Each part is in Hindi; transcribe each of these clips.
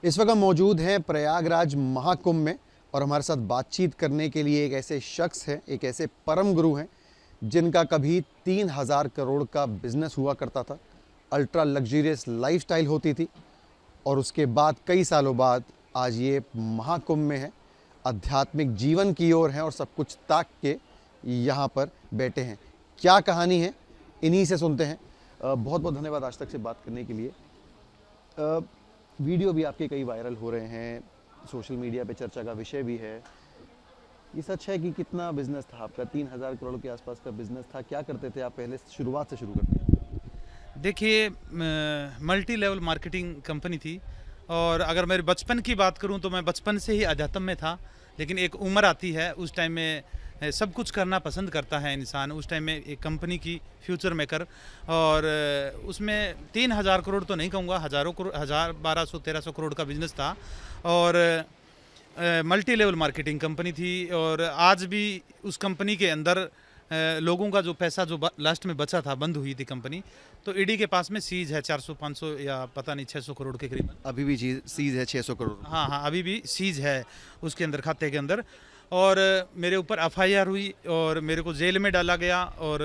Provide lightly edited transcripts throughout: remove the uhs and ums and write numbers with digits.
इस वक्त हम मौजूद हैं प्रयागराज महाकुंभ में और हमारे साथ बातचीत करने के लिए एक ऐसे शख्स हैं, एक ऐसे परम गुरु हैं जिनका कभी 3,000 करोड़ का बिजनेस हुआ करता था, अल्ट्रा लग्जरियस लाइफस्टाइल होती थी और उसके बाद कई सालों बाद आज ये महाकुंभ में है, आध्यात्मिक जीवन की ओर हैं और सब कुछ त्याग के यहाँ पर बैठे हैं। क्या कहानी है, इन्हीं से सुनते हैं। बहुत बहुत धन्यवाद आज तक से बात करने के लिए। वीडियो भी आपके कई वायरल हो रहे हैं, सोशल मीडिया पे चर्चा का विषय भी है। ये सच है कि कितना बिजनेस था आपका? 3,000 करोड़ के आसपास का बिजनेस था। क्या करते थे आप पहले? शुरुआत से शुरू करते हैं। देखिए, मल्टी लेवल मार्केटिंग कंपनी थी और अगर मेरे बचपन की बात करूं तो मैं बचपन से ही अध्यात्म में था। लेकिन एक उम्र आती है, उस टाइम में सब कुछ करना पसंद करता है इंसान। उस टाइम में एक कंपनी की फ्यूचर मेकर और उसमें 3,000 करोड़ तो नहीं कहूँगा, हज़ारों करोड़, 1,000, 1,200, 1,300 करोड़ का बिजनेस था और मल्टी लेवल मार्केटिंग कंपनी थी। और आज भी उस कंपनी के अंदर लोगों का जो पैसा जो लास्ट में बचा था, बंद हुई थी कंपनी, तो ईडी के पास में सीज है 400-500 या पता नहीं 600 करोड़ के करीब। अभी भी सीज है 600 करोड़? हाँ, अभी भी सीज है उसके अंदर, खाते के अंदर। और मेरे ऊपर एफआईआर हुई और मेरे को जेल में डाला गया और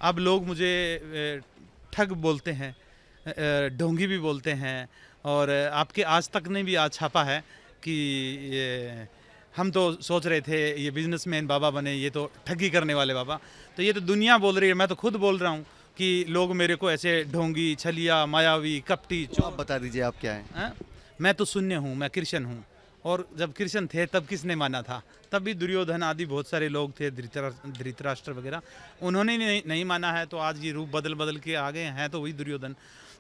अब लोग मुझे ठग बोलते हैं, ढोंगी भी बोलते हैं। और आपके आज तक ने भी आज छापा है कि हम तो सोच रहे थे ये बिजनेसमैन बाबा बने, ये तो ठगी करने वाले बाबा। तो ये तो दुनिया बोल रही है, मैं तो खुद बोल रहा हूँ कि लोग मेरे को ऐसे ढोंगी, छलिया, मायावी, कपटी, तो आप बता दीजिए आप क्या हैं? मैं तो शून्य हूँ, मैं कृष्ण हूँ। और जब कृष्ण थे तब किसने माना था? तब भी दुर्योधन आदि बहुत सारे लोग थे, धृतराष्ट्र वगैरह, उन्होंने नहीं माना है। तो आज ये रूप बदल बदल के आ गए हैं, तो वही दुर्योधन।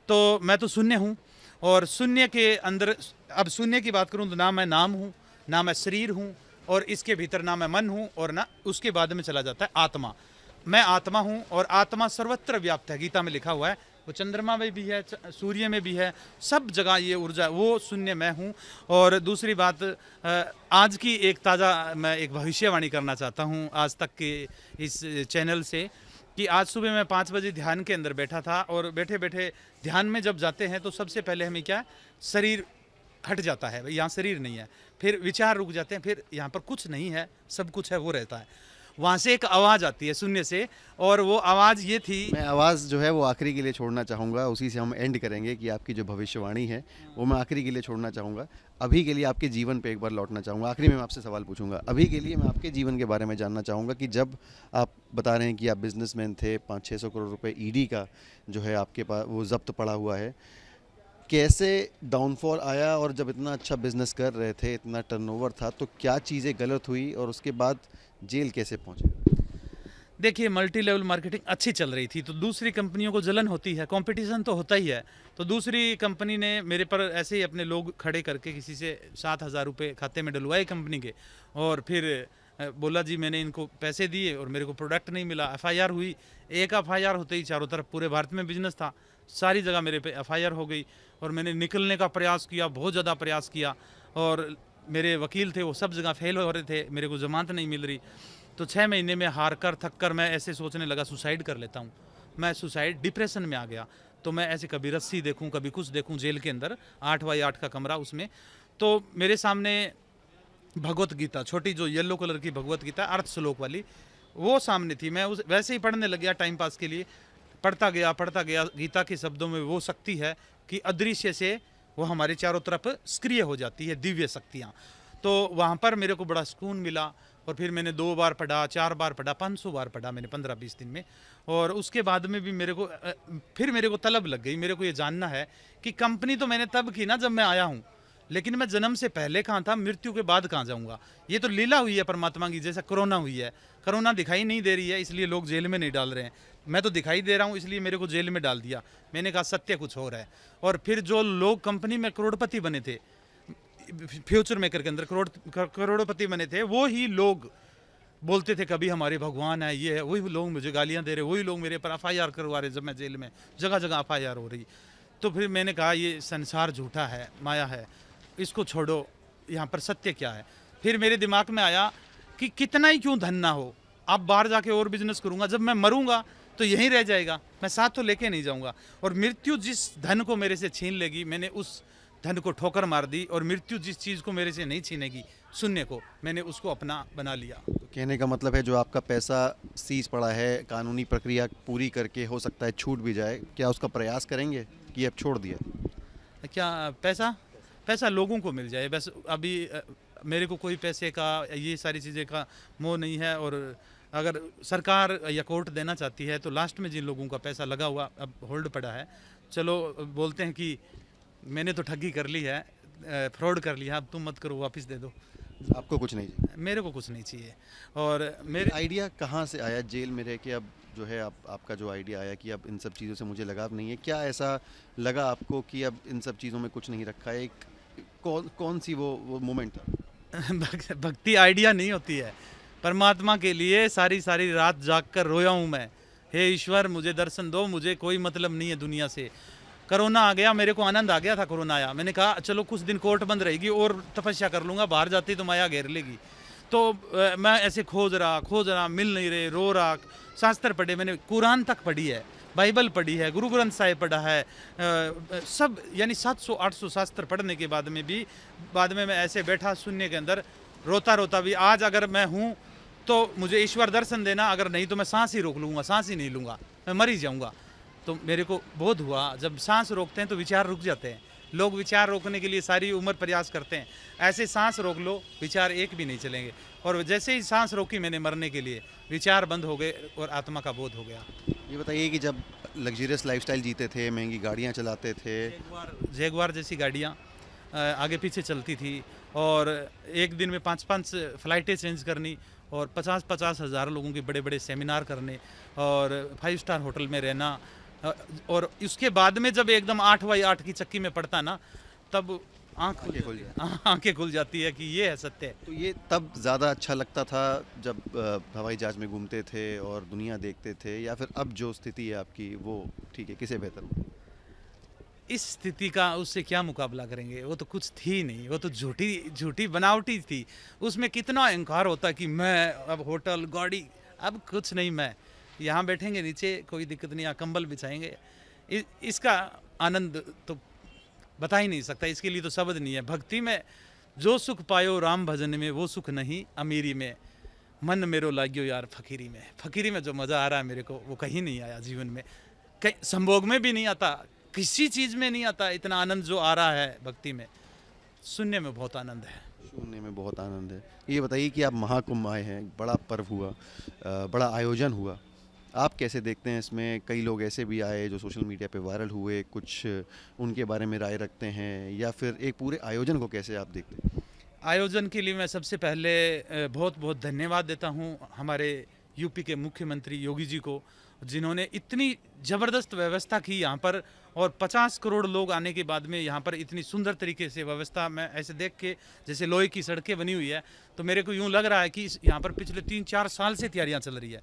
तो मैं तो शून्य हूँ और शून्य के अंदर, अब शून्य की बात करूँ तो ना मैं नाम हूँ, ना मैं शरीर हूँ, और इसके भीतर ना मैं मन हूँ, और ना उसके बाद में चला जाता है आत्मा। मैं आत्मा हूँ और आत्मा सर्वत्र व्याप्त है, गीता में लिखा हुआ है। वो चंद्रमा में भी है, सूर्य में भी है, सब जगह ये ऊर्जा, वो शून्य मैं हूँ। और दूसरी बात, आज की एक ताज़ा मैं एक भविष्यवाणी करना चाहता हूँ आज तक के इस चैनल से, कि आज सुबह मैं 5 बजे ध्यान के अंदर बैठा था और बैठे बैठे ध्यान में जब जाते हैं तो सबसे पहले हमें क्या, शरीर हट जाता है, यहाँ शरीर नहीं है, फिर विचार रुक जाते हैं, फिर यहाँ पर कुछ नहीं है, सब कुछ है, वो रहता है। वहाँ से एक आवाज़ आती है शून्य से, और वो आवाज़ ये थी। मैं आवाज़ जो है वो आखिरी के लिए छोड़ना चाहूँगा, उसी से हम एंड करेंगे कि आपकी जो भविष्यवाणी है वो मैं आखिरी के लिए छोड़ना चाहूँगा। अभी के लिए आपके जीवन पे एक बार लौटना चाहूँगा। आखिरी में मैं आपसे सवाल पूछूंगा, अभी के लिए मैं आपके जीवन के बारे में जानना चाहूँगा कि जब आप बता रहे हैं कि आप बिजनेसमैन थे, 500-600 करोड़ रुपये ईडी का जो है आपके पास वो जब्त पड़ा हुआ है, कैसे डाउनफॉल आया? और जब इतना अच्छा बिजनेस कर रहे थे, इतना टर्नओवर था, तो क्या चीज़ें गलत हुई और उसके बाद जेल कैसे पहुंचे? देखिए, मल्टी लेवल मार्केटिंग अच्छी चल रही थी तो दूसरी कंपनियों को जलन होती है, कंपटीशन तो होता ही है। तो दूसरी कंपनी ने मेरे पर ऐसे ही अपने लोग खड़े करके किसी से 7,000 रुपये खाते में डलवाए कंपनी के, और फिर बोला जी मैंने इनको पैसे दिए और मेरे को प्रोडक्ट नहीं मिला। एफआईआर हुई, एक एफआईआर होते ही चारों तरफ पूरे भारत में बिजनेस था, सारी जगह मेरे पे एफआईआर हो गई। और मैंने निकलने का प्रयास किया, बहुत ज़्यादा प्रयास किया, और मेरे वकील थे वो सब जगह फेल हो रहे थे, मेरे को जमानत नहीं मिल रही। तो 6 महीने में हार कर थक कर मैं ऐसे सोचने लगा सुसाइड कर लेता हूँ। मैं सुसाइड डिप्रेशन में आ गया। तो मैं ऐसे कभी रस्सी देखूँ, कभी कुछ देखूँ, जेल के अंदर 8x8 का कमरा, उसमें तो मेरे सामने भगवत गीता, छोटी जो येलो कलर की भगवत गीता, अर्थ श्लोक वाली, वो सामने थी। मैं उस वैसे ही पढ़ने लग गया टाइम पास के लिए, पढ़ता गया। गीता के शब्दों में वो शक्ति है कि अदृश्य से वो हमारे चारों तरफ सक्रिय हो जाती है, दिव्य शक्तियाँ। तो वहाँ पर मेरे को बड़ा सुकून मिला। और फिर मैंने 2 बार पढ़ा, 4 बार पढ़ा, 500 बार पढ़ा मैंने 15-20 दिन में। और उसके बाद में भी मेरे को फिर मेरे को तलब लग गई, मेरे को ये जानना है कि कंपनी तो मैंने तब की ना जब मैं आया हूँ, लेकिन मैं जन्म से पहले कहाँ था, मृत्यु के बाद कहाँ जाऊँगा? ये तो लीला हुई है परमात्मा की, जैसा कोरोना हुई है। कोरोना दिखाई नहीं दे रही है इसलिए लोग जेल में नहीं डाल रहे हैं, मैं तो दिखाई दे रहा हूँ इसलिए मेरे को जेल में डाल दिया। मैंने कहा सत्य कुछ और है। और फिर जो लोग कंपनी में करोड़पति बने थे, फ्यूचर मेकर के अंदर करोड़पति बने थे, वो ही लोग बोलते थे कभी हमारे भगवान है, ये है, वही लोग मुझे गालियां दे रहे, वही लोग मेरे पर एफआईआर करवा रहे जब मैं जेल में, जगह जगह एफआईआर हो रही। तो फिर मैंने कहा ये संसार झूठा है, माया है, इसको छोड़ो, यहाँ पर सत्य क्या है। फिर मेरे दिमाग में आया कि कितना ही क्यों धन ना हो, अब बाहर जाके और बिजनेस करूँगा, जब मैं मरूंगा तो यहीं रह जाएगा, मैं साथ तो लेके नहीं जाऊँगा। और मृत्यु जिस धन को मेरे से छीन लेगी, मैंने उस धन को ठोकर मार दी, और मृत्यु जिस चीज़ को मेरे से नहीं छीनेगी, शून्य को, मैंने उसको अपना बना लिया। तो कहने का मतलब है जो आपका पैसा सीज पड़ा है, कानूनी प्रक्रिया पूरी करके हो सकता है छूट भी जाए, क्या उसका प्रयास करेंगे कि अब छोड़ दिया? क्या पैसा? पैसा लोगों को मिल जाए बस। अभी मेरे को कोई पैसे का, ये सारी चीज़ें का मोह नहीं है। और अगर सरकार या कोर्ट देना चाहती है तो लास्ट में जिन लोगों का पैसा लगा हुआ अब होल्ड पड़ा है, चलो बोलते हैं कि मैंने तो ठगी कर ली है, फ्रॉड कर लिया, अब तुम मत करो, वापस दे दो। आपको कुछ नहीं चाहिए? मेरे को कुछ नहीं चाहिए। और मेरे आइडिया कहाँ से आया जेल में रह के? अब जो है आपका जो आइडिया आया कि अब इन सब चीज़ों से मुझे लगाव नहीं है, क्या ऐसा लगा आपको कि अब इन सब चीज़ों में कुछ नहीं रखा है? एक कौन सी वो मोमेंट था? भक्ति आइडिया नहीं होती है। परमात्मा के लिए सारी सारी रात जाग कर रोया हूँ मैं, हे ईश्वर मुझे दर्शन दो, मुझे कोई मतलब नहीं है दुनिया से। कोरोना आ गया, मेरे को आनंद आ गया था। कोरोना आया, मैंने कहा चलो कुछ दिन कोर्ट बंद रहेगी और तपस्या कर लूँगा, बाहर जाती तो माया घेर लेगी। तो मैं ऐसे खोज रहा, मिल नहीं रहे, रो रहा। शास्त्र पढ़े मैंने, कुरान तक पढ़ी है, बाइबल पढ़ी है, गुरु ग्रंथ साहिब पढ़ा है, सब यानी 700-800 शास्त्र पढ़ने के बाद में भी मैं ऐसे बैठा शून्य के अंदर रोता रोता भी, आज अगर मैं हूँ तो मुझे ईश्वर दर्शन देना, अगर नहीं तो मैं सांस ही रोक लूँगा, सांस ही नहीं लूँगा, मैं मर ही जाऊँगा। तो मेरे को बोध हुआ जब सांस रोकते हैं तो विचार रुक जाते हैं। लोग विचार रोकने के लिए सारी उम्र प्रयास करते हैं, ऐसे सांस रोक लो, विचार एक भी नहीं चलेंगे। और जैसे ही सांस रोकी मैंने मरने के लिए, विचार बंद हो गए और आत्मा का बोध हो गया। ये बताइए कि जब लग्जरियस लाइफस्टाइल जीते थे, महंगी गाड़ियाँ चलाते थे, जैगवार जैसी गाड़ियाँ आगे पीछे चलती थी, और एक दिन में 5-5 फ्लाइटें चेंज करनी, और 50-50 हज़ार लोगों के बड़े बड़े सेमिनार करने, और 5 स्टार होटल में रहना, और उसके बाद में जब एकदम 8x8 की चक्की में पड़ता ना, तब आंखें खुल जाती है कि ये है सत्य। तो ये तब ज़्यादा अच्छा लगता था जब हवाई जहाज़ में घूमते थे और दुनिया देखते थे, या फिर अब जो स्थिति है आपकी वो ठीक है? किसे बेहतर? इस स्थिति का उससे क्या मुकाबला करेंगे? वो तो कुछ थी नहीं, वो तो झूठी बनावटी थी। उसमें कितना अहंकार होता है कि मैं अब होटल गाड़ी, अब कुछ नहीं। मैं यहाँ बैठेंगे नीचे, कोई दिक्कत नहीं, यहाँ कंबल बिछाएंगे। इसका आनंद तो बता ही नहीं सकता, इसके लिए तो शब्द नहीं है। भक्ति में जो सुख पायो राम भजन में, वो सुख नहीं अमीरी में, मन मेरो लाग्यो यार फकीरी में। फकीरी में जो मज़ा आ रहा है मेरे को, वो कहीं नहीं आया जीवन में, कहीं संभोग में भी नहीं आता, किसी चीज़ में नहीं आता। इतना आनंद जो आ रहा है भक्ति में, शून्य में बहुत आनंद है। शून्य में बहुत आनंद है। ये बताइए कि आप महाकुंभ आए हैं, बड़ा पर्व हुआ, बड़ा आयोजन हुआ, आप कैसे देखते हैं इसमें? कई लोग ऐसे भी आए जो सोशल मीडिया पे वायरल हुए, कुछ उनके बारे में राय रखते हैं, या फिर एक पूरे आयोजन को कैसे आप देखते हैं? आयोजन के लिए मैं सबसे पहले बहुत बहुत धन्यवाद देता हूँ हमारे यूपी के मुख्यमंत्री योगी जी को, जिन्होंने इतनी ज़बरदस्त व्यवस्था की यहाँ पर, और 50 करोड़ लोग आने के बाद में यहाँ पर इतनी सुंदर तरीके से व्यवस्था, मैं ऐसे देख के जैसे लोहे की सड़कें बनी हुई है, तो मेरे को यूँ लग रहा है कि यहाँ पर पिछले 3-4 साल से तैयारियाँ चल रही है।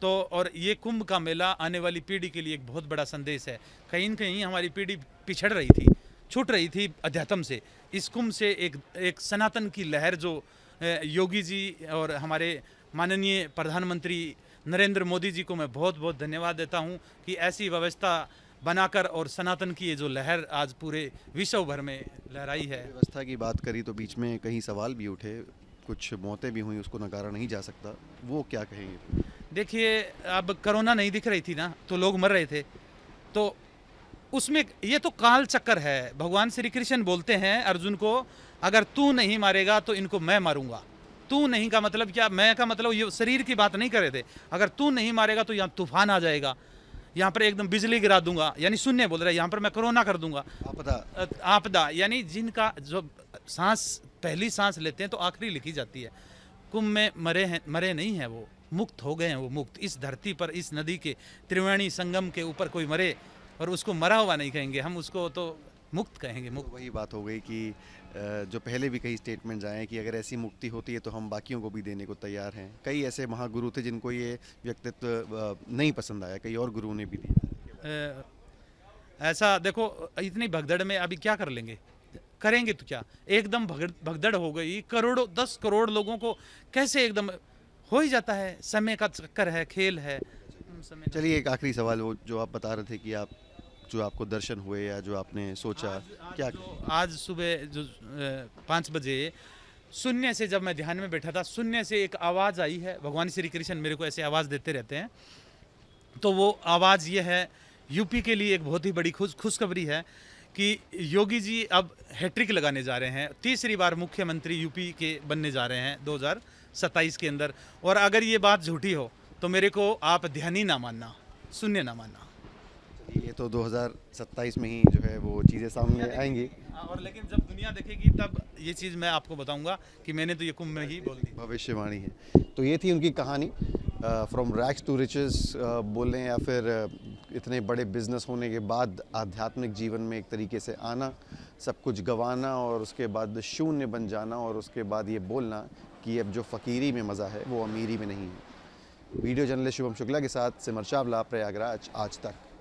तो और ये कुंभ का मेला आने वाली पीढ़ी के लिए एक बहुत बड़ा संदेश है। कहीं न कहीं हमारी पीढ़ी पिछड़ रही थी, छूट रही थी अध्यात्म से। इस कुंभ से एक सनातन की लहर जो योगी जी और हमारे माननीय प्रधानमंत्री नरेंद्र मोदी जी को मैं बहुत बहुत धन्यवाद देता हूं कि ऐसी व्यवस्था बनाकर और सनातन की ये जो लहर आज पूरे विश्व भर में लहराई है। व्यवस्था की बात करी तो बीच में कई सवाल भी उठे, कुछ मौतें भी हुई, उसको नकारा नहीं जा सकता, वो क्या कहेंगे? देखिए, अब कोरोना नहीं दिख रही थी ना, तो लोग मर रहे थे, तो उसमें ये तो काल चक्कर है। भगवान श्री कृष्ण बोलते हैं अर्जुन को, अगर तू नहीं मारेगा तो इनको मैं मारूंगा। तू नहीं का मतलब क्या? मैं का मतलब ये शरीर की बात नहीं कर रहे थे। अगर तू नहीं मारेगा तो यहाँ तूफान आ जाएगा, यहाँ पर एकदम बिजली गिरा दूंगा, यानी शून्य बोल रहे हैं, यहाँ पर मैं कोरोना कर दूंगा, आपदा, यानी जिनका जो सांस पहली सांस लेते हैं तो आखिरी लिखी जाती है। कुंभ में मरे नहीं हैं, वो मुक्त हो गए हैं। वो मुक्त इस धरती पर, इस नदी के त्रिवेणी संगम के ऊपर कोई मरे और उसको मरा हुआ नहीं कहेंगे हम, उसको तो मुक्त कहेंगे। मुक्त वही बात हो गई कि जो पहले भी कई स्टेटमेंट्स आए कि अगर ऐसी मुक्ति होती है तो हम बाकियों को भी देने को तैयार हैं। कई ऐसे महागुरु थे जिनको ये व्यक्तित्व नहीं पसंद आया, कई और गुरुओं ने भी दिया। ऐसा देखो, इतनी भगदड़ में अभी क्या कर लेंगे, करेंगे तो क्या? एकदम भगदड़ हो गई, करोड़ों 10 करोड़ लोगों को कैसे एकदम हो ही जाता है। समय का चक्कर है, खेल है। चलिए एक आखिरी सवाल, वो जो आप बता रहे थे कि आप जो आपको दर्शन हुए या जो आपने सोचा क्या? आज सुबह जो 5 बजे शून्य से जब मैं ध्यान में बैठा था, शून्य से एक आवाज़ आई है। भगवान श्री कृष्ण मेरे को ऐसे आवाज़ देते रहते हैं। तो वो आवाज़ ये है, यूपी के लिए एक बहुत ही बड़ी खुशखबरी है कि योगी जी अब हैट्रिक लगाने जा रहे हैं। तीसरी बार मुख्यमंत्री यूपी के बनने जा रहे हैं 2027 के अंदर। और अगर ये बात झूठी हो तो मेरे को आप ध्यान ही ना मानना, शून्य ना मानना। ये तो 2027 में ही जो है वो चीज़ें सामने आएंगी। और लेकिन जब दुनिया देखेगी तब ये चीज़ मैं आपको बताऊंगा कि मैंने तो ये कुंभ में ही बोल दी। भविष्यवाणी है। तो ये थी उनकी कहानी, फ्रॉम रैग्स टू रिचेस बोलें या फिर इतने बड़े बिजनेस होने के बाद आध्यात्मिक जीवन में एक तरीके से आना, सब कुछ गंवाना और उसके बाद शून्य बन जाना और उसके बाद ये बोलना कि अब जो फ़कीरी में मज़ा है वो अमीरी में नहीं है। वीडियो जर्नलिस्ट शुभम शुक्ला के साथ सिमर चावला, प्रयागराज, आज तक।